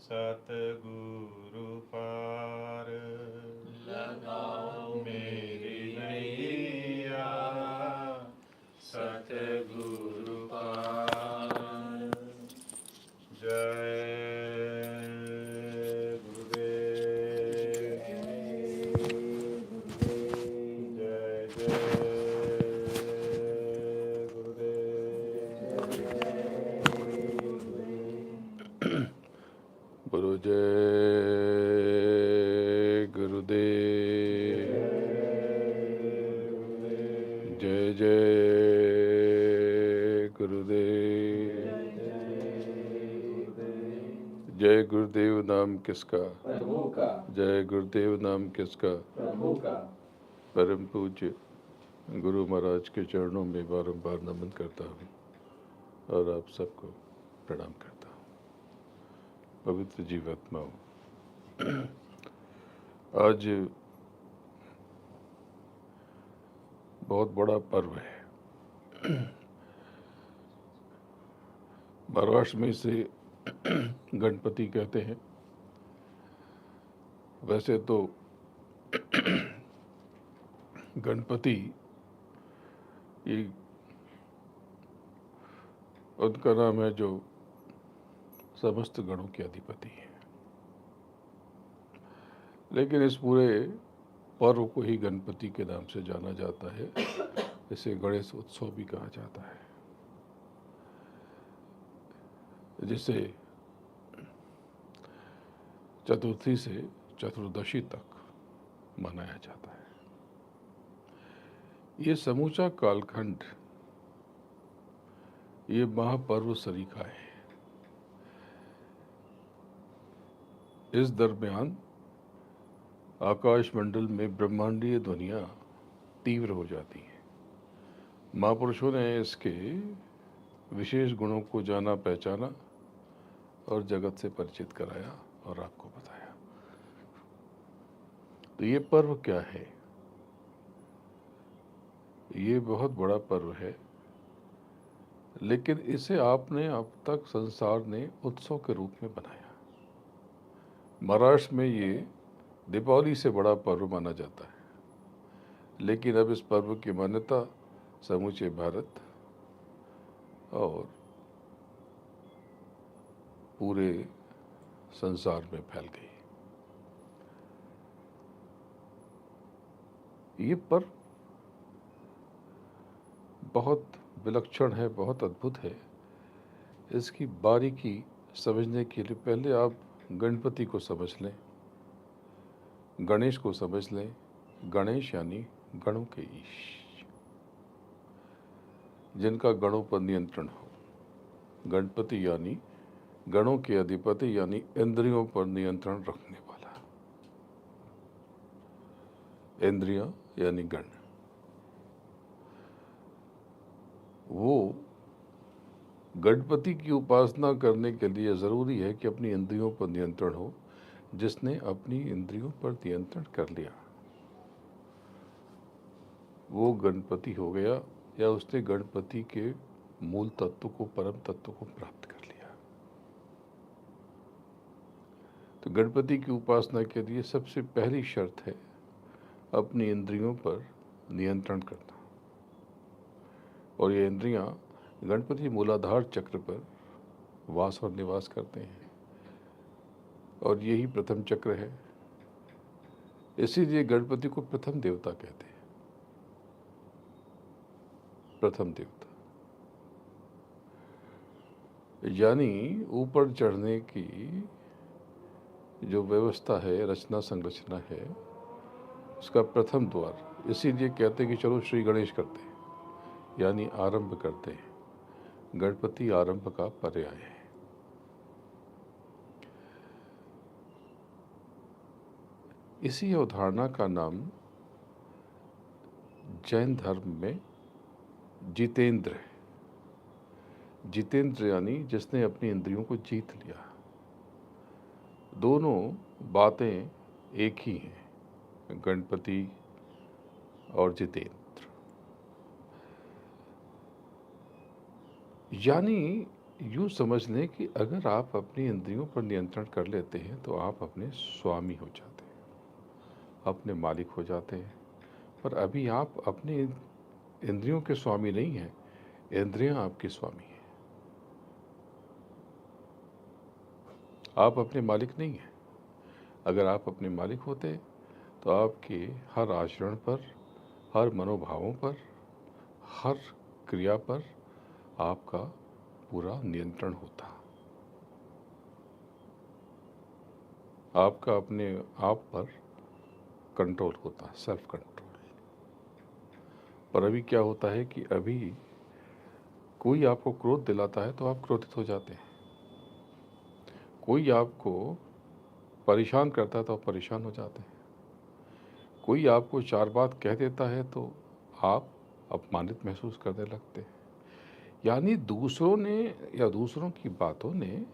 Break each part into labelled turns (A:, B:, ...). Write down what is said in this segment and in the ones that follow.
A: सतगुरु पार लगाओ मेरी नैया, सतगुरु पार। जय गुरुदेव, जय जय गुरुदेव। गुरु जय गुरुदेव, जय जय गुरुदेव। जय गुरुदेव नाम किसका? प्रभु का। जय गुरुदेव नाम किसका? प्रभु का। परम पूज्य गुरु महाराज के चरणों में बारंबार नमन करता हूँ और आप सबको प्रणाम करता हूँ। पवित्र जीवात्माओं, आज बहुत बड़ा पर्व है। महाराष्ट्र में इसे गणपति कहते हैं। वैसे तो गणपति ये उनका नाम है जो समस्त गणों के अधिपति हैं, लेकिन इस पूरे पर्व को ही गणपति के नाम से जाना जाता है। इसे गणेश उत्सव भी कहा जाता है, जिसे चतुर्थी से चतुर्दशी तक मनाया जाता है। ये समूचा कालखंड ये महापर्व सरीखा है। इस दरमियान आकाश मंडल में ब्रह्मांडीय ध्वनियाँ तीव्र हो जाती हैं। महापुरुषों ने इसके विशेष गुणों को जाना, पहचाना और जगत से परिचित कराया और आपको बताया। तो ये पर्व क्या है? ये बहुत बड़ा पर्व है, लेकिन इसे आपने अब तक संसार ने उत्सव के रूप में बनाया। महाराष्ट्र में ये दीपावली से बड़ा पर्व माना जाता है, लेकिन अब इस पर्व की मान्यता समूचे भारत और पूरे संसार में फैल गई। ये पर्व बहुत विलक्षण है, बहुत अद्भुत है। इसकी बारीकी समझने के लिए पहले आप गणपति को समझ लें, गणेश को समझ लें। गणेश यानी गणों के ईश, जिनका गणों पर नियंत्रण हो। गणपति यानी गणों के अधिपति, यानी इंद्रियों पर नियंत्रण रखने वाला। इंद्रियां यानी गण। वो गणपति की उपासना करने के लिए ज़रूरी है कि अपनी इंद्रियों पर नियंत्रण हो। जिसने अपनी इंद्रियों पर नियंत्रण कर लिया वो गणपति हो गया, या उसने गणपति के मूल तत्व को, परम तत्व को प्राप्त कर लिया। तो गणपति की उपासना के लिए सबसे पहली शर्त है अपनी इंद्रियों पर नियंत्रण करना। और ये इंद्रियां गणपति मूलाधार चक्र पर वास और निवास करते हैं, और यही प्रथम चक्र है। इसीलिए गणपति को प्रथम देवता कहते हैं। प्रथम देवता यानी ऊपर चढ़ने की जो व्यवस्था है, रचना संरचना है, उसका प्रथम द्वार। इसीलिए कहते हैं कि चलो श्री गणेश करते हैं, यानी आरंभ करते हैं। गणपति आरंभ का पर्याय है। इसी अवधारणा का नाम जैन धर्म में जितेंद्र है। जितेंद्र यानी जिसने अपनी इंद्रियों को जीत लिया। दोनों बातें एक ही हैं, गणपति और जितेंद्र। यानी यूँ समझ लें कि अगर आप अपनी इंद्रियों पर नियंत्रण कर लेते हैं तो आप अपने स्वामी हो जाते हैं, अपने मालिक हो जाते हैं। पर अभी आप अपने इंद्रियों के स्वामी नहीं हैं, इंद्रियां आपके स्वामी हैं। आप अपने मालिक नहीं हैं। अगर आप अपने मालिक होते तो आपके हर आचरण पर, हर मनोभावों पर, हर क्रिया पर आपका पूरा नियंत्रण होता। आपका अपने आप पर कंट्रोल होता, सेल्फ कंट्रोल। पर अभी क्या होता है कि अभी कोई आपको क्रोध दिलाता है तो आप क्रोधित हो जाते हैं। कोई आपको परेशान करता है तो आप परेशान हो जाते हैं। कोई आपको चार बात कह देता है तो आप अपमानित महसूस करने लगते हैं। यानी दूसरों ने या दूसरों की बातों ने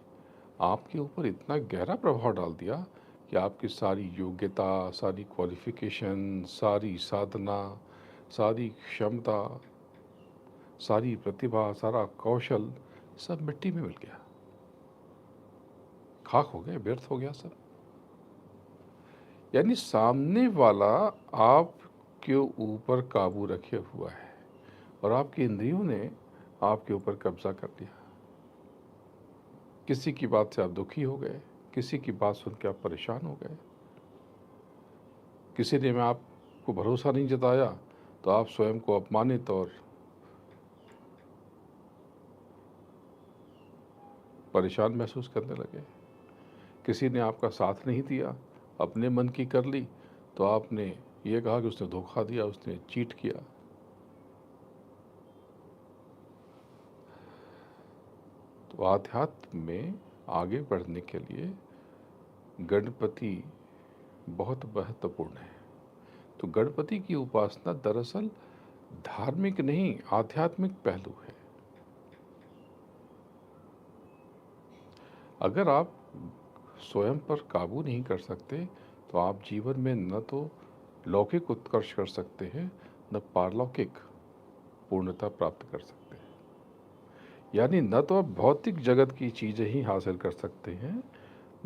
A: आपके ऊपर इतना गहरा प्रभाव डाल दिया कि आपकी सारी योग्यता, सारी क्वालिफिकेशन, सारी साधना, सारी क्षमता, सारी प्रतिभा, सारा कौशल सब मिट्टी में मिल गया, खाक हो गया, व्यर्थ हो गया सब। यानी सामने वाला आपके ऊपर काबू रखे हुआ है और आपकी इंद्रियों ने आपके ऊपर कब्जा कर लिया। किसी की बात से आप दुखी हो गए, किसी की बात सुन के आप परेशान हो गए, किसी ने में आपको भरोसा नहीं जताया तो आप स्वयं को अपमानित और परेशान महसूस करने लगे। किसी ने आपका साथ नहीं दिया, अपने मन की कर ली तो आपने ये कहा कि उसने धोखा दिया, उसने चीट किया। तो आध्यात्म में आगे बढ़ने के लिए गणपति बहुत महत्वपूर्ण है। तो गणपति की उपासना दरअसल धार्मिक नहीं, आध्यात्मिक पहलू है। अगर आप स्वयं पर काबू नहीं कर सकते तो आप जीवन में न तो लौकिक उत्कर्ष कर सकते हैं, न पारलौकिक पूर्णता प्राप्त कर सकते हैं। यानी न तो आप भौतिक जगत की चीज़ें ही हासिल कर सकते हैं,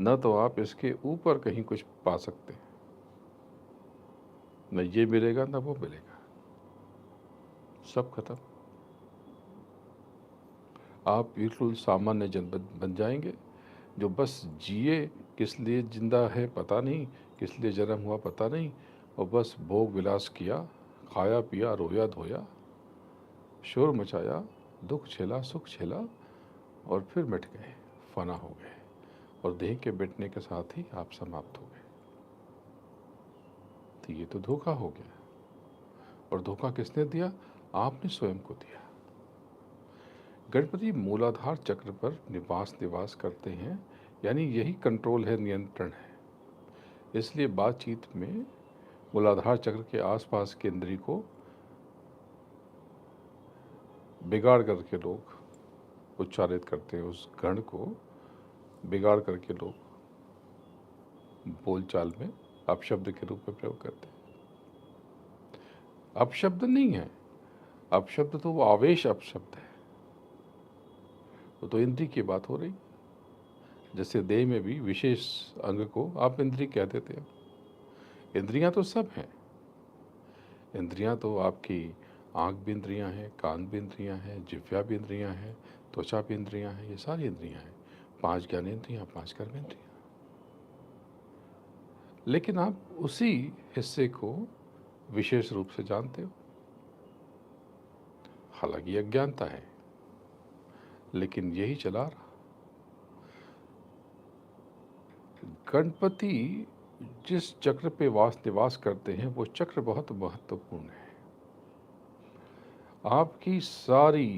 A: न तो आप इसके ऊपर कहीं कुछ पा सकते हैं। न ये मिलेगा न वो मिलेगा, सब खत्म। आप बिल्कुल सामान्य जन बन जाएंगे जो बस जिए, किस लिए जिंदा है पता नहीं, किस लिए जन्म हुआ पता नहीं, और बस भोग विलास किया, खाया पिया, रोया धोया, शोर मचाया, दुख झेला, सुख झेला और फिर मिट गए, फना हो गए और देह के मिटने के साथ ही आप समाप्त हो गए। तो ये तो धोखा हो गया। और धोखा किसने दिया? आपने स्वयं को दिया। गणपति मूलाधार चक्र पर निवास करते हैं, यानी यही कंट्रोल है, नियंत्रण है। इसलिए बातचीत में मूलाधार चक्र के आसपास के इंद्री को बिगाड़ करके लोग उच्चारित करते हैं, उस गण को बिगाड़ करके लोग बोलचाल में अपशब्द के रूप में प्रयोग करते हैं। अपशब्द नहीं है, अपशब्द तो वो आवेश अपशब्द है, वो तो इंद्री की बात हो रही। जैसे देह में भी विशेष अंग को आप इंद्री कह देते हैं। इंद्रियां तो सब हैं। इंद्रियां तो आपकी आँख भी इंद्रियां हैं, कान भी इंद्रियां हैं, जिह्वा भी इंद्रियां हैं, त्वचा भी इंद्रियां हैं, ये सारी इंद्रियां हैं। 5 ज्ञानेंद्रियां, 5 कर्मेंद्रियां। लेकिन आप उसी हिस्से को विशेष रूप से जानते हो। हालांकि अज्ञानता है, लेकिन यही चला रहा। गणपति जिस चक्र पे निवास करते हैं वो चक्र बहुत महत्वपूर्ण है। आपकी सारी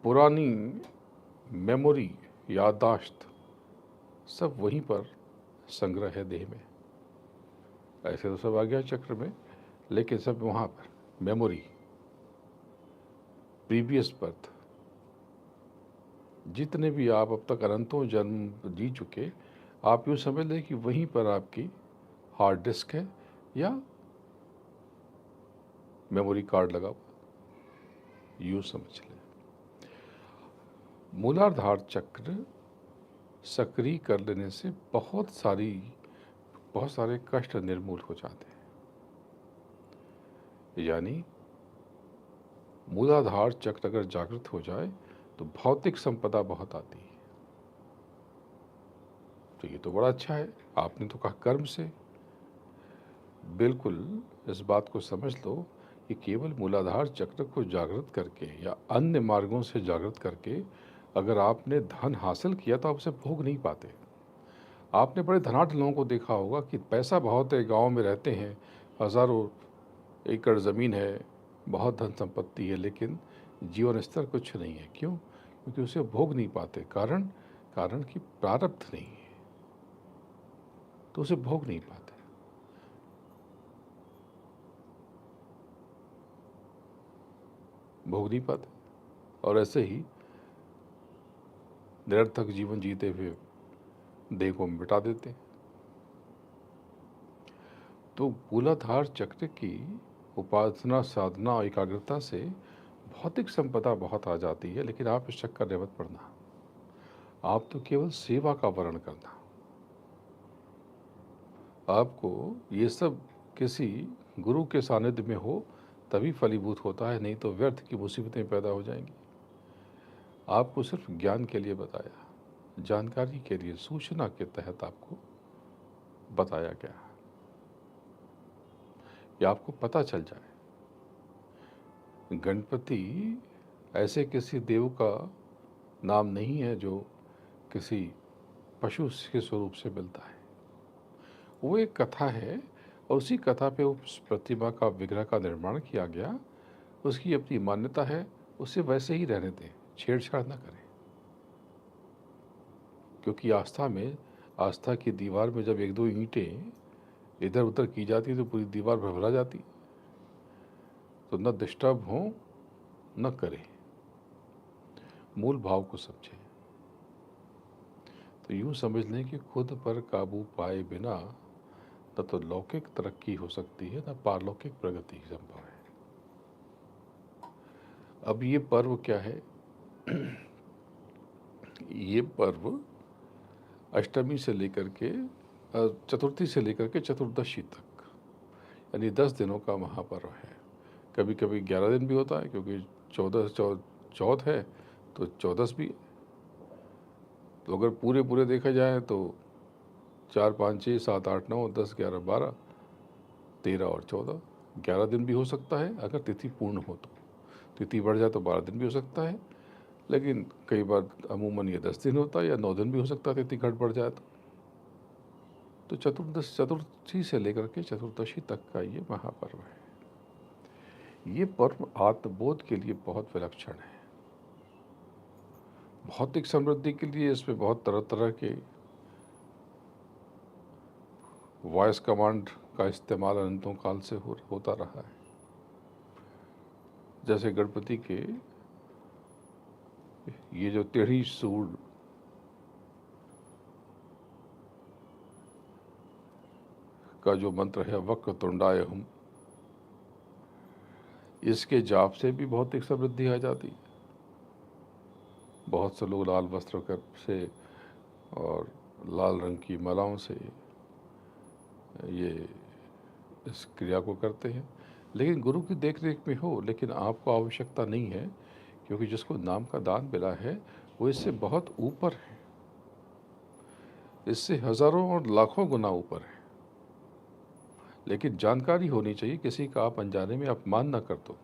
A: पुरानी मेमोरी, याददाश्त सब वहीं पर संग्रह है देह में। ऐसे तो सब आ गया चक्र में, लेकिन सब वहाँ पर मेमोरी, प्रीवियस बर्थ, जितने भी आप अब तक अनंतों जन्म जी चुके, आप यूँ समझ लें कि वहीं पर आपकी हार्ड डिस्क है या मेमोरी कार्ड लगा हुआ, यूँ समझ लें। मूलाधार चक्र सक्रिय कर लेने से बहुत सारे कष्ट निर्मूल हो जाते हैं। यानी मूलाधार चक्र अगर जागृत हो जाए तो भौतिक संपदा बहुत आती है। तो ये तो बड़ा अच्छा है। आपने तो कहा कर्म से, बिल्कुल इस बात को समझ लो कि केवल मूलाधार चक्र को जागृत करके या अन्य मार्गों से जागृत करके अगर आपने धन हासिल किया तो आप उसे भोग नहीं पाते। आपने बड़े धनाढ्य लोगों को देखा होगा कि पैसा बहुत है, गांव में रहते हैं, हज़ारों एकड़ ज़मीन है, बहुत धन संपत्ति है, लेकिन जीवन स्तर कुछ नहीं है। क्यों? क्योंकि उसे भोग नहीं पाते। कारण कारण कि प्रारब्ध नहीं है, तो उसे भोग नहीं पाते। भोग नहीं पाते और ऐसे ही निरर्थक जीवन जीते हुए देह को मिटा देते। तो मूलाधार चक्र की उपासना, साधना और एकाग्रता से भौतिक संपदा बहुत आ जाती है, लेकिन आप इस चक्कर में मत पड़ना। आप तो केवल सेवा का वर्ण करना। आपको ये सब किसी गुरु के सानिध्य में हो तभी फलीभूत होता है, नहीं तो व्यर्थ की मुसीबतें पैदा हो जाएंगी। आपको सिर्फ ज्ञान के लिए बताया, जानकारी के लिए, सूचना के तहत आपको बताया गया कि आपको पता चल जाए। गणपति ऐसे किसी देव का नाम नहीं है जो किसी पशु के स्वरूप से मिलता है। वो एक कथा है और उसी कथा पे उस प्रतिमा का, विग्रह का निर्माण किया गया। उसकी अपनी मान्यता है, उसे वैसे ही रहने दें, छेड़छाड़ ना करें। क्योंकि आस्था की दीवार में जब एक दो ईंटें इधर उधर की जाती तो पूरी दीवार भरभरा जाती। तो न डिस्टर्ब हो, न करें, मूल भाव को समझें। तो यूं समझ लें कि खुद पर काबू पाए बिना न तो लौकिक तरक्की हो सकती है, न पारलौकिक प्रगति संभव है। अब ये पर्व क्या है? ये पर्व अष्टमी से लेकर के चतुर्थी से लेकर के चतुर्दशी तक, यानी 10 दिनों का महापर्व है। कभी कभी 11 दिन भी होता है, क्योंकि चौथ है तो 14 भी। तो अगर पूरे पूरे देखा जाए तो 4, 5, 6, 7, 8, 9, 10, 11, 12, 13 और 14, 11 दिन भी हो सकता है अगर तिथि पूर्ण हो तो। तिथि बढ़ जाए तो 12 दिन भी हो सकता है, लेकिन कई बार अमूमन ये 10 दिन होता है, या 9 दिन भी हो सकता है तिथि घट बढ़ जाए तो चतुर्थी से लेकर के चतुर्दशी तक का ये महापर्व है। ये पर्व आत्मबोध के लिए बहुत विलक्षण है। भौतिक समृद्धि के लिए इसमें बहुत तरह तरह के वॉइस कमांड का इस्तेमाल अनंतों काल से होता रहा है। जैसे गणपति के ये जो टेढ़ी सूंड का जो मंत्र है, वक्र तुंडाय हुम, इसके जाप से भी भौतिक समृद्धि आ जाती है। बहुत से लोग लाल वस्त्र से और लाल रंग की मालाओं से ये इस क्रिया को करते हैं, लेकिन गुरु की देखरेख में हो। लेकिन आपको आवश्यकता नहीं है, क्योंकि जिसको नाम का दान मिला है वो इससे बहुत ऊपर है, इससे हजारों और लाखों गुना ऊपर है। लेकिन जानकारी होनी चाहिए, किसी का आप अनजाने में अपमान ना कर दो।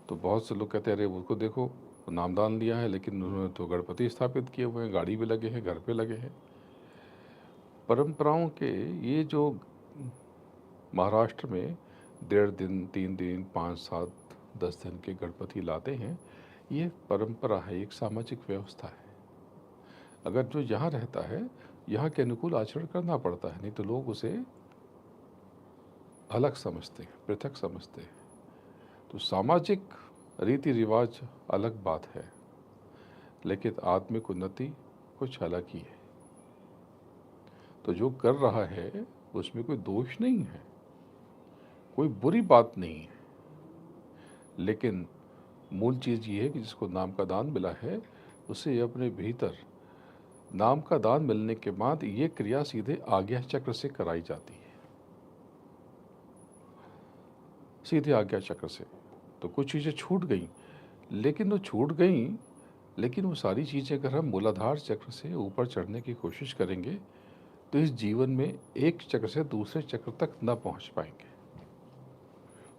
A: तो बहुत से लोग कहते हैं, अरे उसको देखो नामदान लिया है, लेकिन उन्होंने तो गणपति स्थापित किए हुए हैं, गाड़ी भी लगे हैं, घर पे लगे हैं। परंपराओं के ये जो महाराष्ट्र में 1.5 दिन, 3 दिन, 5, 7, 10 दिन के गणपति लाते हैं, ये परंपरा है, एक सामाजिक व्यवस्था है। अगर जो यहाँ रहता है, यहाँ के अनुकूल आचरण करना पड़ता है, नहीं तो लोग उसे अलग समझते हैं, पृथक समझते हैं। तो सामाजिक रीति रिवाज अलग बात है, लेकिन आत्मिक उन्नति कुछ अलग ही है। तो जो कर रहा है उसमें कोई दोष नहीं है, कोई बुरी बात नहीं है, लेकिन मूल चीज़ ये है कि जिसको नाम का दान मिला है, उसे अपने भीतर नाम का दान मिलने के बाद ये क्रिया सीधे आज्ञा चक्र से कराई जाती है, सीधे आज्ञा चक्र से। तो कुछ चीज़ें छूट गई, लेकिन वो छूट गई, लेकिन वो सारी चीज़ें अगर हम मूलाधार चक्र से ऊपर चढ़ने की कोशिश करेंगे तो इस जीवन में एक चक्र से दूसरे चक्र तक न पहुंच पाएंगे।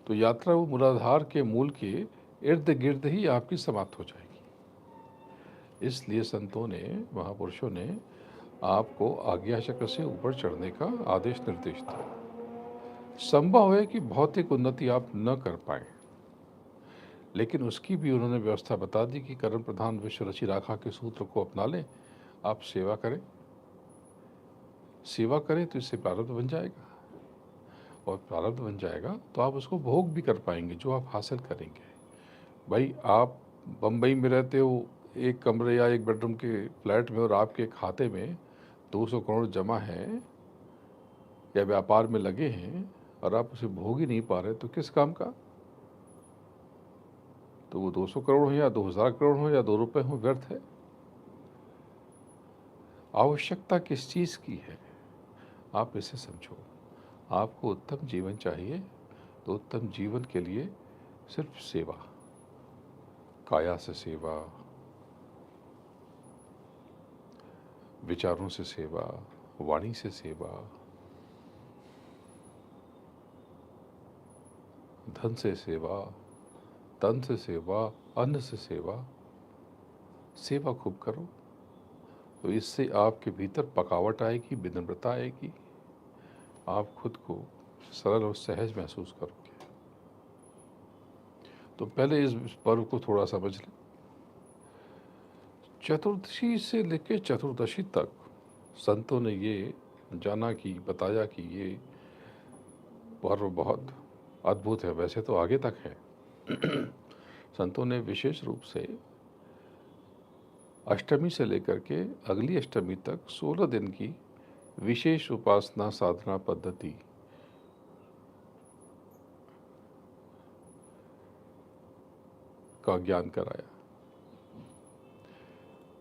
A: तो यात्रा वो मूलाधार के मूल के इर्द गिर्द ही आपकी समाप्त हो जाएगी। इसलिए संतों ने, महापुरुषों ने आपको आज्ञा चक्र से ऊपर चढ़ने का आदेश निर्देश दिया। संभव है कि भौतिक उन्नति आप न कर पाए, लेकिन उसकी भी उन्होंने व्यवस्था बता दी कि कर्म प्रधान विश्व रचि राखा के सूत्र को अपना लें, आप सेवा करें। सेवा करें तो इससे प्रारब्ध बन जाएगा, और प्रारब्ध बन जाएगा तो आप उसको भोग भी कर पाएंगे जो आप हासिल करेंगे। भाई, आप बम्बई में रहते हो एक कमरे या एक बेडरूम के फ्लैट में, और आपके खाते में 200 करोड़ जमा है या व्यापार में लगे हैं, और आप उसे भोग ही नहीं पा रहे, तो किस काम का? तो वो 200 करोड़ हो या 2000 करोड़ हो या 2 रुपये हो, व्यर्थ है। आवश्यकता किस चीज़ की है, आप इसे समझो। आपको उत्तम जीवन चाहिए, तो उत्तम जीवन के लिए सिर्फ सेवा, काया से सेवा, विचारों से सेवा, वाणी से सेवा, धन से सेवा, तन से सेवा, अन्न से सेवा। सेवा खूब करो, तो इससे आपके भीतर पकावट आएगी, विनम्रता आएगी, आप खुद को सरल और सहज महसूस करोगे। तो पहले इस पर्व को थोड़ा समझ लें। चतुर्दशी से लेकर चतुर्दशी तक संतों ने ये जाना कि, बताया कि ये पर्व बहुत अद्भुत है। वैसे तो आगे तक है। संतों ने विशेष रूप से अष्टमी से लेकर के अगली अष्टमी तक 16 दिन की विशेष उपासना साधना पद्धति का ज्ञान कराया।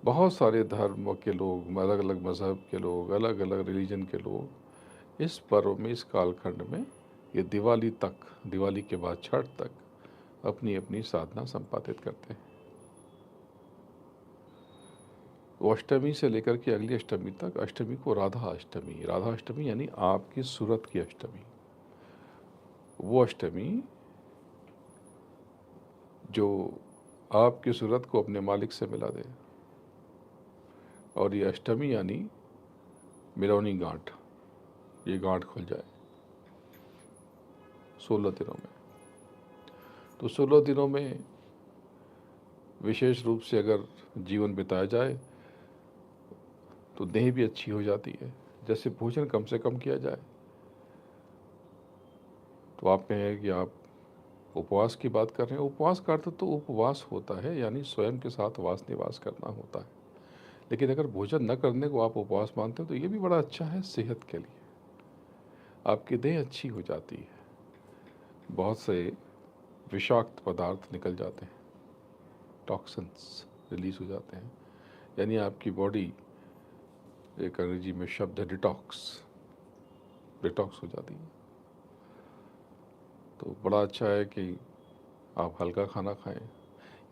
A: बहुत सारे धर्म के लोग, अलग अलग मज़हब के लोग, अलग अलग रिलीजन के लोग इस पर्व में, इस कालखंड में, ये दिवाली तक, दिवाली के बाद छठ तक अपनी अपनी साधना संपादित करते हैं। वो अष्टमी से लेकर के अगली अष्टमी तक, अष्टमी को राधा अष्टमी, राधा अष्टमी यानी आपकी सूरत की अष्टमी, वो अष्टमी जो आपकी सूरत को अपने मालिक से मिला दे। और ये अष्टमी यानी मिलौनी गांठ, ये गांठ खुल जाए 16 दिनों में। तो 16 दिनों में विशेष रूप से अगर जीवन बिताया जाए तो देह भी अच्छी हो जाती है। जैसे भोजन कम से कम किया जाए, तो आप कहें कि आप उपवास की बात कर रहे हैं। उपवास का अर्थ तो उपवास होता है, यानी स्वयं के साथ वास निवास करना होता है। लेकिन अगर भोजन न करने को आप उपवास मानते हो तो ये भी बड़ा अच्छा है सेहत के लिए, आपकी देह अच्छी हो जाती है, बहुत से विषाक्त पदार्थ निकल जाते हैं, टॉक्सिन्स रिलीज हो जाते हैं, यानी आपकी बॉडी, एक अंग्रेजी में शब्द है डिटॉक्स, डिटॉक्स हो जाती है। तो बड़ा अच्छा है कि आप हल्का खाना खाएं,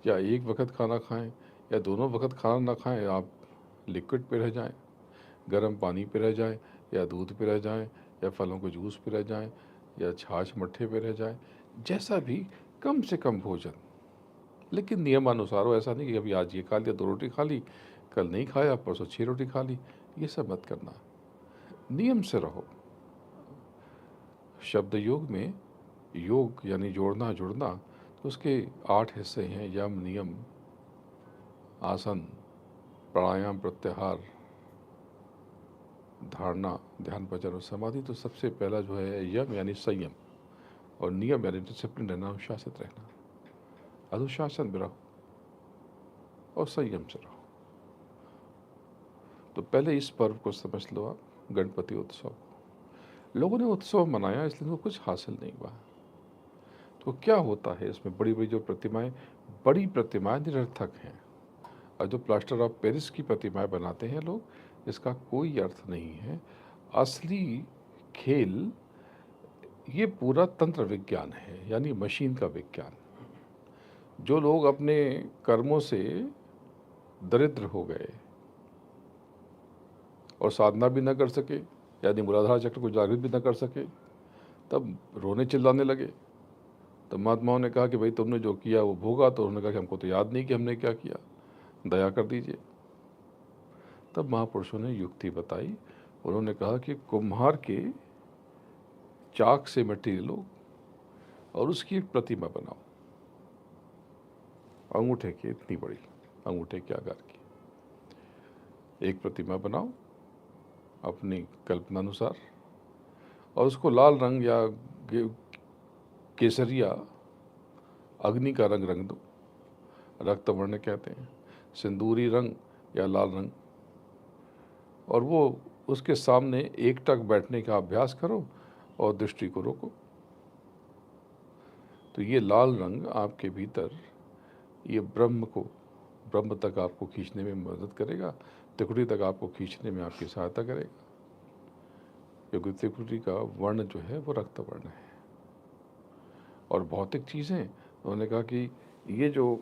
A: या एक वक्त खाना खाएं, या दोनों वक्त खाना ना खाएं, आप लिक्विड पे रह जाएं, गर्म पानी पे रह जाएं, या दूध पे रह जाएं, या फलों के जूस पे रह जाएं, या छाछ मट्ठे पे रह जाएं, जैसा भी, कम से कम भोजन, लेकिन नियमानुसार हो। ऐसा नहीं कि अभी आज ये खा लिया, 2 रोटी खा ली, कल नहीं खाया, परसों 6 रोटी खा ली, ये सब मत करना, नियम से रहो। शब्द योग में योग यानी जोड़ना, जुड़ना, तो उसके 8 हिस्से हैं: यम, नियम, आसन, प्राणायाम, प्रत्याहार, धारणा, ध्यान, भजन और समाधि। तो सबसे पहला जो है यम यानी संयम, और नियम यानी डिसिप्लिन रहना, अनुशासित रहना। अनुशासन में रहो और संयम से रहो। तो पहले इस पर्व को समझ लो आप, गणपति उत्सव। लोगों ने उत्सव मनाया इसलिए उनको कुछ हासिल नहीं हुआ। तो क्या होता है इसमें, बड़ी बड़ी जो प्रतिमाएं, बड़ी प्रतिमाएं निरर्थक हैं। और जो प्लास्टर ऑफ पेरिस की प्रतिमाएं बनाते हैं लोग, इसका कोई अर्थ नहीं है। असली खेल ये पूरा तंत्र विज्ञान है, यानी मशीन का विज्ञान। जो लोग अपने कर्मों से दरिद्र हो गए और साधना भी न कर सके, यानी मूलाधार चक्र को जागृत भी न कर सके, तब रोने चिल्लाने लगे। तब महात्माओं ने कहा कि भाई तुमने जो किया वो भोगा। तो उन्होंने कहा कि हमको तो याद नहीं कि हमने क्या किया, दया कर दीजिए। तब महापुरुषों ने युक्ति बताई। उन्होंने कहा कि कुम्हार के चाक से मिट्टी लो और उसकी एक प्रतिमा बनाओ, अंगूठे की, इतनी बड़ी, अंगूठे के आकार की एक प्रतिमा बनाओ अपनी कल्पना अनुसार, और उसको लाल रंग या केसरिया अग्नि का रंग रंग दो, रक्त वर्ण कहते हैं, सिंदूरी रंग या लाल रंग। और वो उसके सामने एकटक बैठने का अभ्यास करो और दृष्टि को रोको। तो ये लाल रंग आपके भीतर ये ब्रह्म तक आपको खींचने में मदद करेगा, त्रिकुटी तक आपको खींचने में आपकी सहायता करेगा, क्योंकि त्रिकुटी का वर्ण जो है वो रक्त वर्ण है। और भौतिक चीज़ें, उन्होंने कहा कि ये जो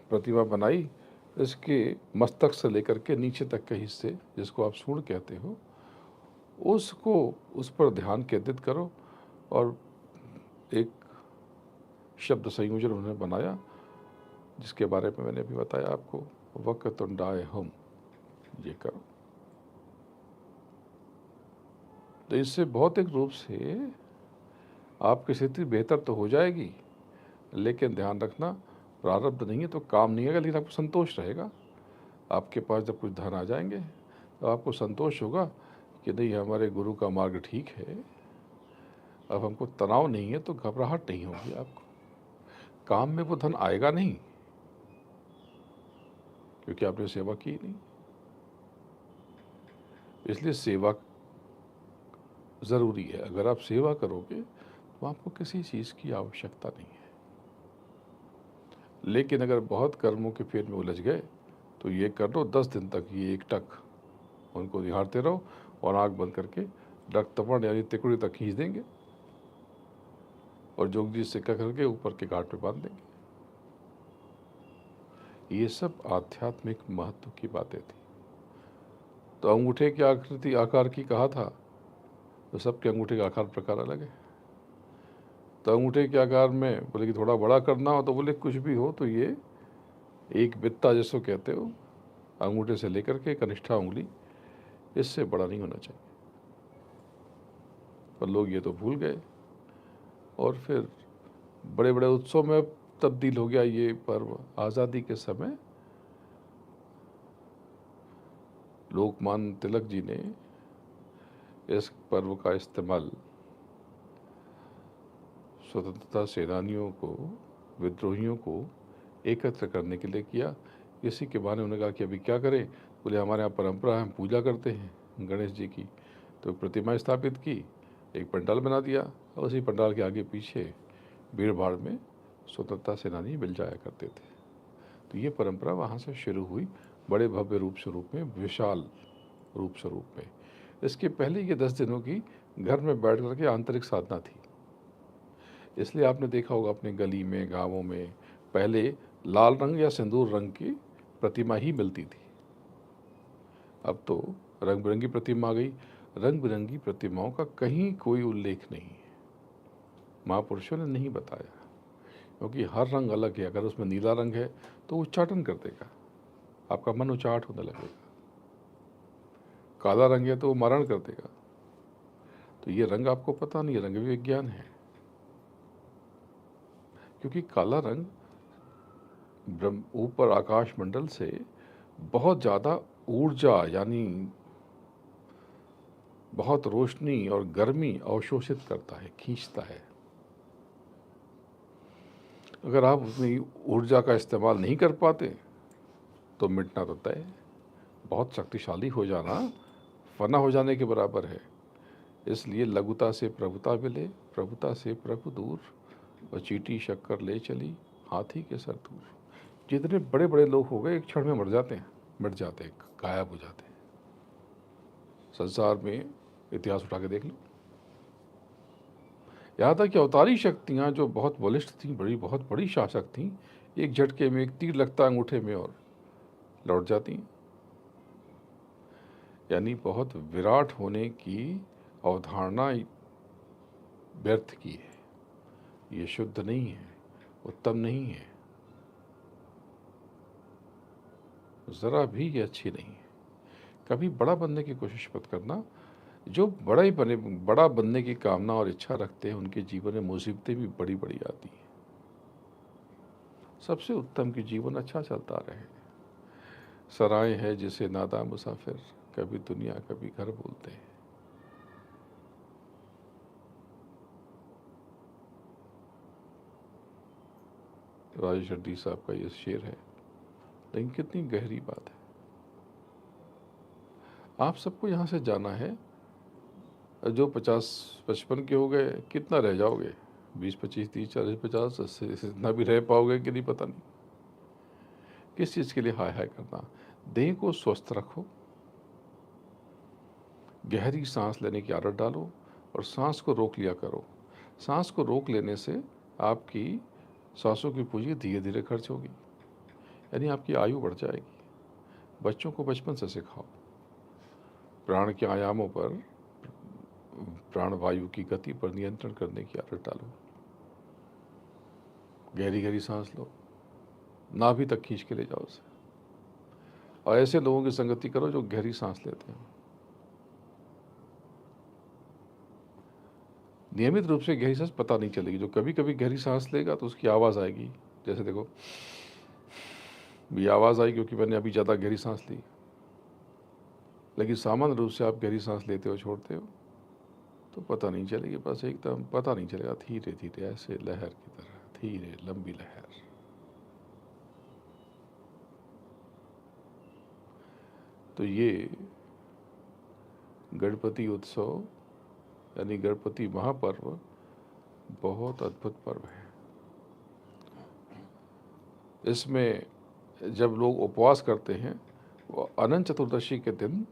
A: प्रतिमा बनाई, इसके मस्तक से लेकर के नीचे तक के हिस्से, जिसको आप सूंड कहते हो, उसको, उस पर ध्यान केंद्रित करो। और एक शब्द संयोजन उन्होंने बनाया, जिसके बारे में मैंने अभी बताया आपको, वक्रतुंडाय हम, ये करो। तो इससे भौतिक रूप से आपकी स्थिति बेहतर तो हो जाएगी, लेकिन ध्यान रखना, प्रारब्ध नहीं है तो काम नहीं आएगा, लेकिन आपको संतोष रहेगा। आपके पास जब कुछ धन आ जाएंगे तो आपको संतोष होगा कि नहीं, हमारे गुरु का मार्ग ठीक है, अब हमको तनाव नहीं है, तो घबराहट नहीं होगी आपको। काम में वो धन आएगा नहीं, क्योंकि आपने सेवा की नहीं। इसलिए सेवा ज़रूरी है। अगर आप सेवा करोगे तो आपको किसी चीज़ की आवश्यकता नहीं है। लेकिन अगर बहुत कर्मों के फेर में उलझ गए तो ये कर लो, 10 दिन तक ये एकटक उनको निहारते रहो और आँख बंद करके रक्तवर्ण यानी त्रिकुटी तक खींच देंगे और जोग जी सिक्का करके ऊपर के घाट पे बांध देंगे। ये सब आध्यात्मिक महत्व की बातें थी। तो अंगूठे की आकृति आकार की कहा था, तो सबके अंगूठे का आकार प्रकार अलग है। तो अंगूठे के आकार में बोले कि थोड़ा बड़ा करना हो, तो बोले कुछ भी हो, तो ये एक बित्ता जिसको कहते हो, अंगूठे से लेकर के कनिष्ठा उंगली, इससे बड़ा नहीं होना चाहिए। पर लोग ये तो भूल गए और फिर बड़े बड़े उत्सव में तब्दील हो गया ये पर्व। आज़ादी के समय लोकमान्य तिलक जी ने इस पर्व का इस्तेमाल स्वतंत्रता सेनानियों को, विद्रोहियों को एकत्र करने के लिए किया। इसी के बहाने उन्होंने कहा कि अभी क्या करें। बोले हमारे यहाँ परंपरा है, हम पूजा करते हैं गणेश जी की। तो प्रतिमा स्थापित की, एक पंडाल बना दिया, और उसी पंडाल के आगे पीछे भीड़ भाड़ में स्वतंत्रता सेनानी मिल जाया करते थे। तो ये परंपरा वहाँ से शुरू हुई, बड़े भव्य रूप स्वरूप में, विशाल रूप स्वरूप में। इसके पहले ये 10 दिनों की घर में बैठ कर के आंतरिक साधना थी। इसलिए आपने देखा होगा अपने गली में, गाँवों में पहले लाल रंग या सिंदूर रंग की प्रतिमा ही मिलती थी। अब तो रंग बिरंगी प्रतिमा आ गई। रंग बिरंगी प्रतिमाओं का कहीं कोई उल्लेख नहीं है, महापुरुषों ने नहीं बताया, क्योंकि हर रंग अलग है। अगर उसमें नीला रंग है तो उच्चाटन कर देगा, आपका मन उच्चाट होने लगेगा। काला रंग है तो वो मरण कर देगा। तो ये रंग आपको पता नहीं, रंग भी विज्ञान है। क्योंकि काला रंग ऊपर आकाश मंडल से बहुत ज़्यादा ऊर्जा, यानी बहुत रोशनी और गर्मी अवशोषित करता है, खींचता है। अगर आप अपनी ऊर्जा का इस्तेमाल नहीं कर पाते तो मिटना तो तय है। बहुत शक्तिशाली हो जाना फना हो जाने के बराबर है। इसलिए लघुता से प्रभुता मिले, प्रभुता से प्रभु दूर, और चींटी शक्कर ले चली हाथी के सर दूर। जितने बड़े बड़े लोग हो गए एक क्षण में मर जाते हैं, मिट जाते हैं, गायब हो जाते हैं। संसार में इतिहास उठा के देख लो। यहाँ तक कि अवतारी शक्तियाँ जो बहुत बलिष्ठ थीं, बहुत बड़ी शासक थीं, एक झटके में एक तीर लगता अंगूठे में और लौट जाती हैं। यानी बहुत विराट होने की अवधारणा व्यर्थ की है। ये शुद्ध नहीं है, उत्तम नहीं है, ज़रा भी ये अच्छी नहीं है। कभी बड़ा बनने की कोशिश मत करना। जो बड़ा बनने की कामना और इच्छा रखते हैं उनके जीवन में मुसीबतें भी बड़ी बड़ी आती हैं। सबसे उत्तम कि जीवन अच्छा चलता रहे। सराय है जिसे नादा मुसाफिर, कभी दुनिया कभी घर बोलते हैं। राजेश रेड्डी साहब का ये शेर है, लेकिन कितनी गहरी बात है। आप सबको यहाँ से जाना है। जो 50-55 के हो गए, कितना रह जाओगे? 20, 25, 30, 40, 50, 80, इतना भी रह पाओगे कि नहीं पता नहीं। किस चीज़ के लिए हाय हाय करना? देह को स्वस्थ रखो, गहरी सांस लेने की आदत डालो और सांस को रोक लिया करो। सांस को रोक लेने से आपकी सांसों की पूंजी धीरे धीरे खर्च होगी, यानी आपकी आयु बढ़ जाएगी। बच्चों को बचपन से सिखाओ। प्राण के आयामों पर, प्राण वायु की गति पर नियंत्रण करने की आदत डालो। गहरी गहरी सांस लो, नाभि तक खींच के ले जाओ उसे। और ऐसे लोगों की संगति करो जो गहरी सांस लेते हैं। नियमित रूप से गहरी सांस पता नहीं चलेगी। जो कभी कभी गहरी सांस लेगा तो उसकी आवाज़ आएगी, जैसे देखो ये आवाज़ आई क्योंकि मैंने अभी ज़्यादा गहरी सांस ली। लेकिन सामान्य रूप से आप गहरी सांस लेते हो छोड़ते हो तो पता नहीं चलेगी, बस एकदम पता नहीं चलेगा, धीरे धीरे ऐसे लहर की तरह, धीरे लंबी लहर। तो ये गणपति उत्सव यानी गणपति महापर्व बहुत अद्भुत पर्व है। इसमें जब लोग उपवास करते हैं, वो अनंत चतुर्दशी के दिन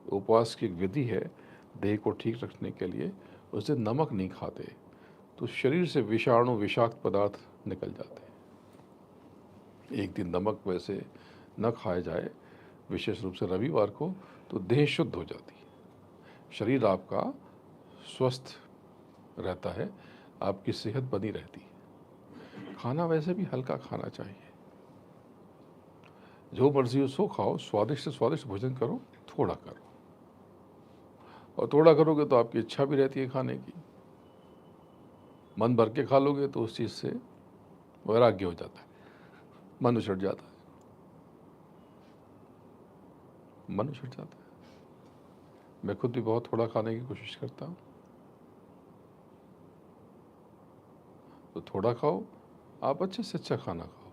A: उपवास की एक विधि है देह को ठीक रखने के लिए। उस दिन नमक नहीं खाते तो शरीर से विषाणु विषाक्त पदार्थ निकल जाते हैं। एक दिन नमक वैसे न खाया जाए, विशेष रूप से रविवार को, तो देह शुद्ध हो जाती है, शरीर आपका स्वस्थ रहता है, आपकी सेहत बनी रहती है। खाना वैसे भी हल्का खाना चाहिए, जो मर्जी हो सो खाओ, स्वादिष्ट से स्वादिष्ट भोजन करो, थोड़ा करो। और थोड़ा करोगे तो आपकी इच्छा भी रहती है खाने की। मन भर के खा लोगे तो उस चीज़ से वैराग्य हो जाता है, मन उछट जाता है, मन उछट जाता है। मैं खुद भी बहुत थोड़ा खाने की कोशिश करता हूँ। तो थोड़ा खाओ, आप अच्छे से अच्छा खाना खाओ,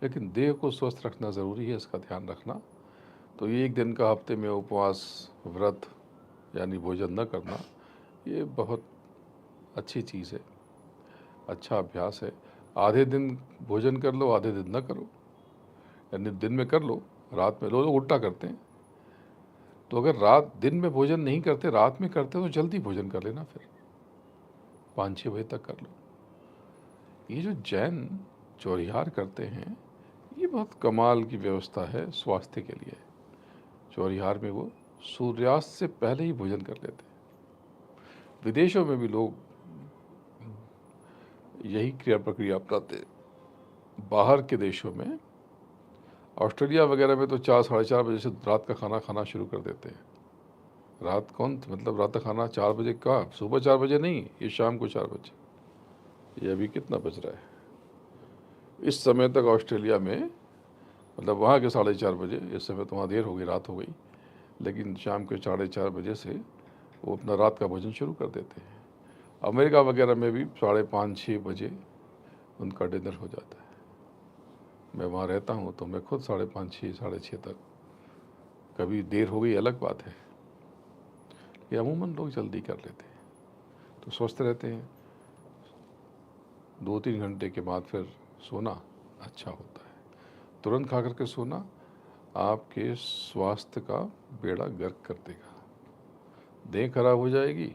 A: लेकिन देह को स्वस्थ रखना ज़रूरी है, इसका ध्यान रखना। तो ये एक दिन का हफ्ते में उपवास, व्रत यानी भोजन न करना, ये बहुत अच्छी चीज़ है, अच्छा अभ्यास है। आधे दिन भोजन कर लो, आधे दिन न करो, यानी दिन में कर लो, रात में। लोग उल्टा करते हैं। तो अगर दिन में भोजन नहीं करते, रात में करते तो जल्दी भोजन कर लेना, फिर 5-6 बजे तक कर लो। ये जो जैन चौरिहार करते हैं, ये बहुत कमाल की व्यवस्था है स्वास्थ्य के लिए। चौरिहार में वो सूर्यास्त से पहले ही भोजन कर लेते हैं। विदेशों में भी लोग यही क्रिया प्रक्रिया अपनाते हैं। बाहर के देशों में, ऑस्ट्रेलिया वगैरह में तो 4-4:30 बजे से रात का खाना खाना शुरू कर देते हैं। रात का खाना 4 बजे का, सुबह 4 बजे नहीं, ये शाम को 4 बजे। ये अभी कितना बज रहा है? इस समय तक ऑस्ट्रेलिया में, मतलब वहाँ के 4:30 बजे, इस समय तो वहाँ देर हो गई, रात हो गई, लेकिन शाम के 4:30 बजे से वो अपना रात का भोजन शुरू कर देते हैं। अमेरिका वगैरह में भी 5:30-6 बजे उनका डिनर हो जाता है। मैं वहाँ रहता हूँ तो मैं खुद 5:30, 6:30 तक, कभी देर हो गई अलग बात है, ये अमूमन लोग जल्दी कर लेते हैं तो स्वस्थ रहते हैं। 2-3 घंटे के बाद फिर सोना अच्छा होता है। तुरंत खा करके सोना आपके स्वास्थ्य का बेड़ा गर्क कर देगा। देह खराब हो जाएगी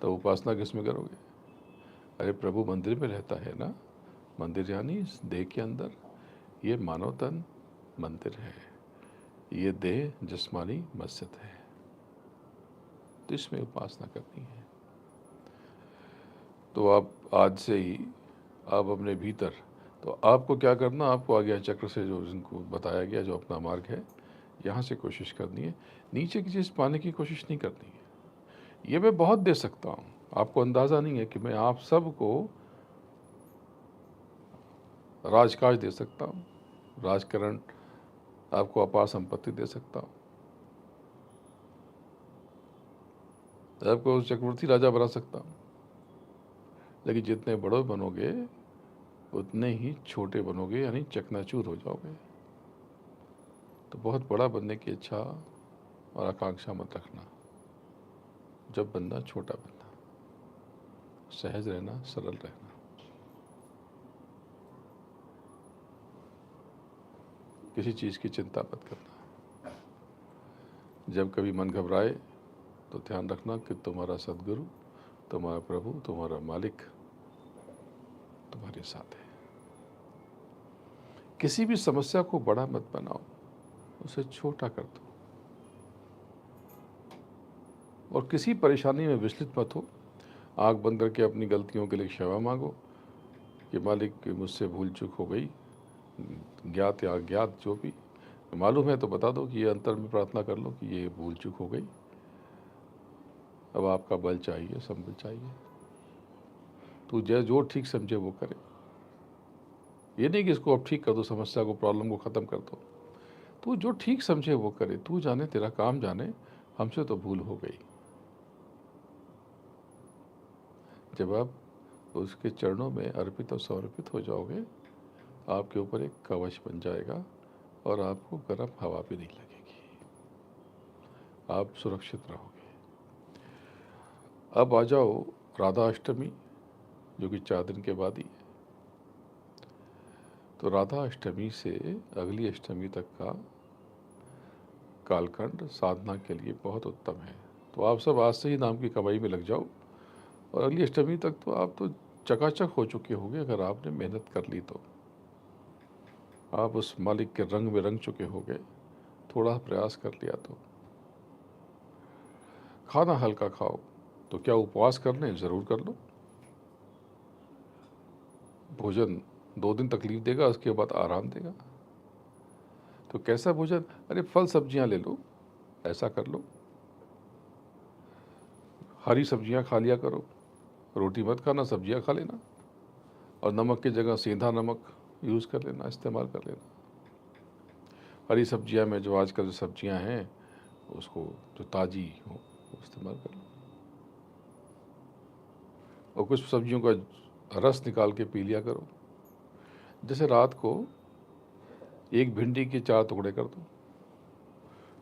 A: तो उपासना किस में करोगे? अरे प्रभु मंदिर में रहता है ना, मंदिर यानी इस देह के अंदर। ये मानव तन मंदिर है, ये देह जिस्मानी मस्जिद है, तो इसमें उपासना करनी है। तो आप आज से ही आप अपने भीतर, तो आपको क्या करना, आपको आज्ञा चक्र से जो जिनको बताया गया जो अपना मार्ग है, यहाँ से कोशिश करनी है। नीचे की चीज़ पाने की कोशिश नहीं करनी है। ये मैं बहुत दे सकता हूँ, आपको अंदाज़ा नहीं है कि मैं आप सबको राजकाज दे सकता हूँ, राजकरण, आपको अपार संपत्ति दे सकता हूँ, आपको चक्रवर्ती राजा बना सकता हूँ। लेकिन जितने बड़े बनोगे उतने ही छोटे बनोगे, यानी चकनाचूर हो जाओगे। तो बहुत बड़ा बनने की इच्छा और आकांक्षा मत रखना। जब बनना छोटा बनना, सहज रहना, सरल रहना। किसी चीज़ की चिंता मत करना। जब कभी मन घबराए तो ध्यान रखना कि तुम्हारा सद्गुरु, तुम्हारा प्रभु, तुम्हारा मालिक तुम्हारे साथ है। किसी भी समस्या को बड़ा मत बनाओ, उसे छोटा कर दो। और किसी परेशानी में विचलित मत हो। आंख बंद करके अपनी गलतियों के लिए क्षमा मांगो कि मालिक मुझसे भूल चूक हो गई, ज्ञात या अज्ञात जो भी मालूम है तो बता दो कि ये अंतर में प्रार्थना कर लो कि ये भूल चूक हो गई। अब आपका बल चाहिए, संबल चाहिए। तो जो ठीक समझे वो करे। ये नहीं कि इसको अब ठीक कर दो, समस्या को, प्रॉब्लम को ख़त्म कर दो। तू जो ठीक समझे वो करे। तू जाने, तेरा काम जाने, हमसे तो भूल हो गई। जब आप उसके चरणों में अर्पित और समर्पित हो जाओगे, आपके ऊपर एक कवच बन जाएगा और आपको गर्म हवा भी नहीं लगेगी, आप सुरक्षित रहोगे। अब आ जाओ राधा अष्टमी, जो कि 4 दिन के बाद ही है। तो राधा अष्टमी से अगली अष्टमी तक का कालखंड साधना के लिए बहुत उत्तम है। तो आप सब आज से ही नाम की कमाई में लग जाओ, और अगली अष्टमी तक तो आप तो चकाचक हो चुके होंगे। अगर आपने मेहनत कर ली तो आप उस मालिक के रंग में रंग चुके होंगे। थोड़ा प्रयास कर लिया तो। खाना हल्का खाओ। तो क्या उपवास करने, ज़रूर कर लो। भोजन 2 दिन तकलीफ देगा, उसके बाद आराम देगा। तो कैसा भोजन? अरे फल सब्जियां ले लो, ऐसा कर लो। हरी सब्जियां खा लिया करो, रोटी मत खाना, सब्जियां खा लेना। और नमक की जगह सेंधा नमक यूज़ कर लेना, इस्तेमाल कर लेना। हरी सब्जियां में जो आजकल जो सब्जियां हैं, उसको जो ताज़ी हो वो इस्तेमाल कर लो। और कुछ सब्जियों का रस निकाल के पी लिया करो। जैसे रात को एक भिंडी के 4 टुकड़े कर दो,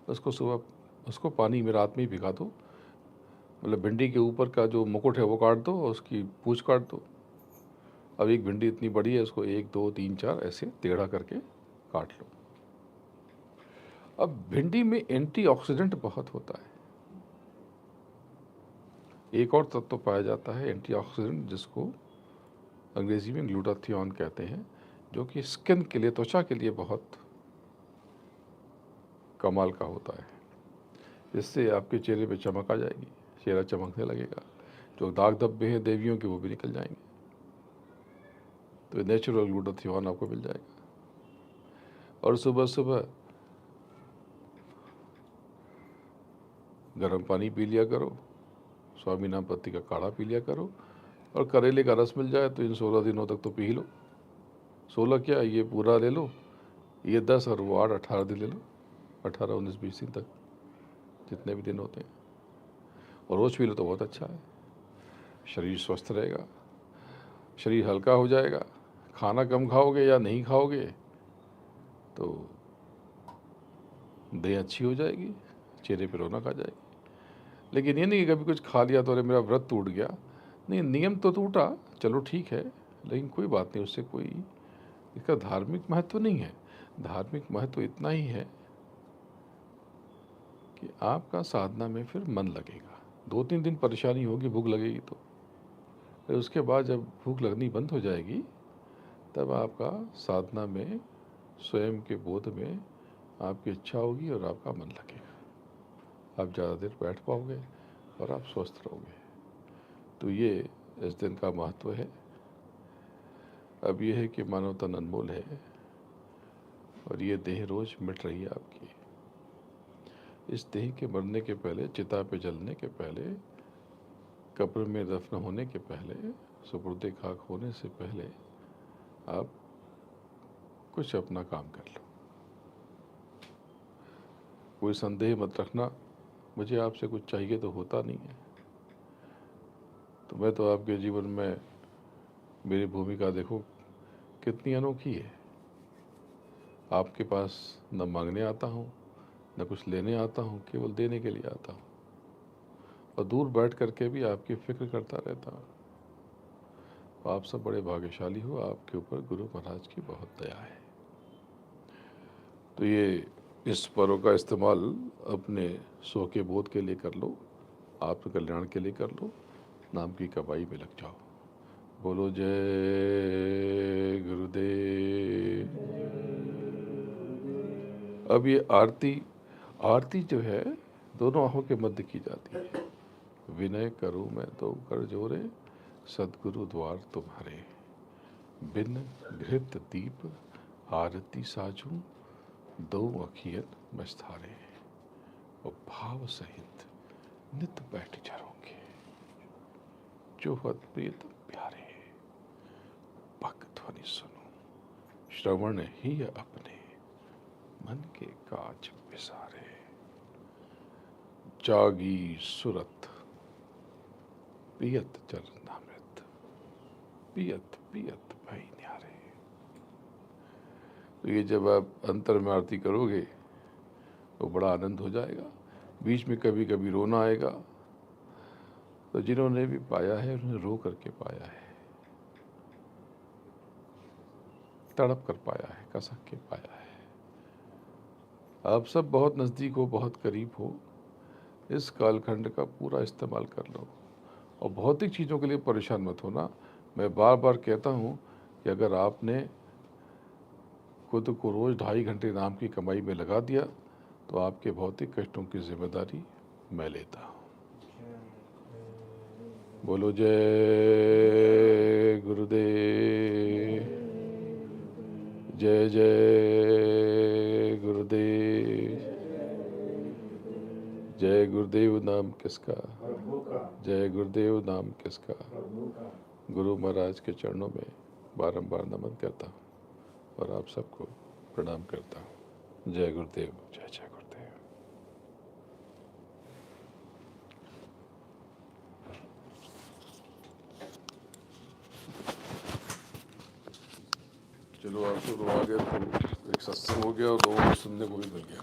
A: उसको सुबह उसको पानी में रात में ही भिगा दो। मतलब भिंडी के ऊपर का जो मुकुट है वो काट दो, और उसकी पूँछ काट दो। अब एक भिंडी इतनी बड़ी है, उसको 1 2 3 4 ऐसे टेढ़ा करके काट लो। अब भिंडी में एंटीऑक्सीडेंट बहुत होता है। एक और तत्व पाया जाता है एंटीऑक्सीडेंट, जिसको अंग्रेजी में ग्लूटाथियोन कहते हैं, जो कि स्किन के लिए, त्वचा के लिए बहुत कमाल का होता है। इससे आपके चेहरे पे चमक आ जाएगी, चेहरा चमकने लगेगा। जो दाग धब्बे हैं देवियों के, वो भी निकल जाएंगे। तो नेचुरल ग्लूटाथियोन आपको मिल जाएगा। और सुबह सुबह गर्म पानी पी लिया करो, स्वामीनाम पत्ती का काढ़ा पी लिया करो। और करेले का रस मिल जाए तो इन 16 दिनों तक तो पी लो। 16 क्या, ये पूरा ले लो, ये 10 और वो 8, 18 दिन ले लो। 18 19 20 दिन तक, जितने भी दिन होते हैं। और रोज़ पी लो तो बहुत अच्छा है। शरीर स्वस्थ रहेगा, शरीर हल्का हो जाएगा। खाना कम खाओगे या नहीं खाओगे तो देह अच्छी हो जाएगी, चेहरे पर रौनक आ जाएगी। लेकिन ये नहीं कि कभी कुछ खा लिया तो अरे मेरा व्रत टूट गया। नहीं, नियम तो टूटा, चलो ठीक है, लेकिन कोई बात नहीं, उससे कोई इसका धार्मिक महत्व नहीं है। धार्मिक महत्व इतना ही है कि आपका साधना में फिर मन लगेगा। 2-3 दिन परेशानी होगी, भूख लगेगी तो, फिर उसके बाद जब भूख लगनी बंद हो जाएगी तब आपका साधना में, स्वयं के बोध में आपकी इच्छा होगी और आपका मन लगेगा। आप ज़्यादा देर बैठ पाओगे और आप स्वस्थ रहोगे। तो ये इस दिन का महत्व है। अब ये है कि मानव तन अनमोल है और ये देह रोज मिट रही है आपकी। इस देह के मरने के पहले, चिता पे जलने के पहले, कब्र में दफन होने के पहले, सुपुर्दे खाक होने से पहले आप कुछ अपना काम कर लो। कोई संदेह मत रखना, मुझे आपसे कुछ चाहिए तो होता नहीं है। तो मैं तो आपके जीवन में, मेरी भूमिका देखो कितनी अनोखी है। आपके पास न मांगने आता हूँ, न कुछ लेने आता हूँ, केवल देने के लिए आता हूँ। और दूर बैठ करके भी आपकी फिक्र करता रहता हूँ। आप सब बड़े भाग्यशाली हो, आपके ऊपर गुरु महाराज की बहुत दया है। तो ये इस पर्व का इस्तेमाल अपने स्व के बोध के लिए कर लो, आपके कल्याण के लिए कर लो, नाम की कमाई में लग जाओ। बोलो जय गुरुदेव। अब ये आरती जो है दोनों आंखों के मध्य की जाती है। विनय करूँ मैं तो कर जोरे, सदगुरु द्वार तुम्हारे। बिन घृत दीप आरती साजूं, दो अखियन मस्तारे। और भाव सहित नित बैठ जरोगे, जो हत प्रियतम प्यारे। भक्त ध्वनि सुनो, श्रवण ही अपने, मन के काज विसारे। जागी सुरत, पियत चरणामृत, पियत पियत भई न्यारे। तो ये जब आप अंतर में आरती करोगे तो बड़ा आनंद हो जाएगा। बीच में कभी कभी रोना आएगा। तो जिन्होंने भी पाया है उन्होंने रो करके पाया है, तड़प कर पाया है, कसक के पाया है। आप सब बहुत नज़दीक हो, बहुत करीब हो, इस कालखंड का पूरा इस्तेमाल कर लो। और भौतिक चीज़ों के लिए परेशान मत होना। मैं बार बार कहता हूँ कि अगर आपने खुद को रोज़ 2.5 घंटे नाम की कमाई में लगा दिया तो आपके भौतिक कष्टों की जिम्मेदारी मैं लेता हूँ। बोलो जय गुरुदेव, जय जय गुरुदेव। जय गुरुदेव नाम किसका, जय गुरुदेव नाम किसका। गुरु महाराज के चरणों में बारंबार नमन करता हूँ और आप सबको प्रणाम करता हूँ। जय गुरुदेव, जय जय गुरुदेव। चलो, आप तो आ गए तो एक सत्संग हो गया और लोगों को सुनने को भी मिल गया।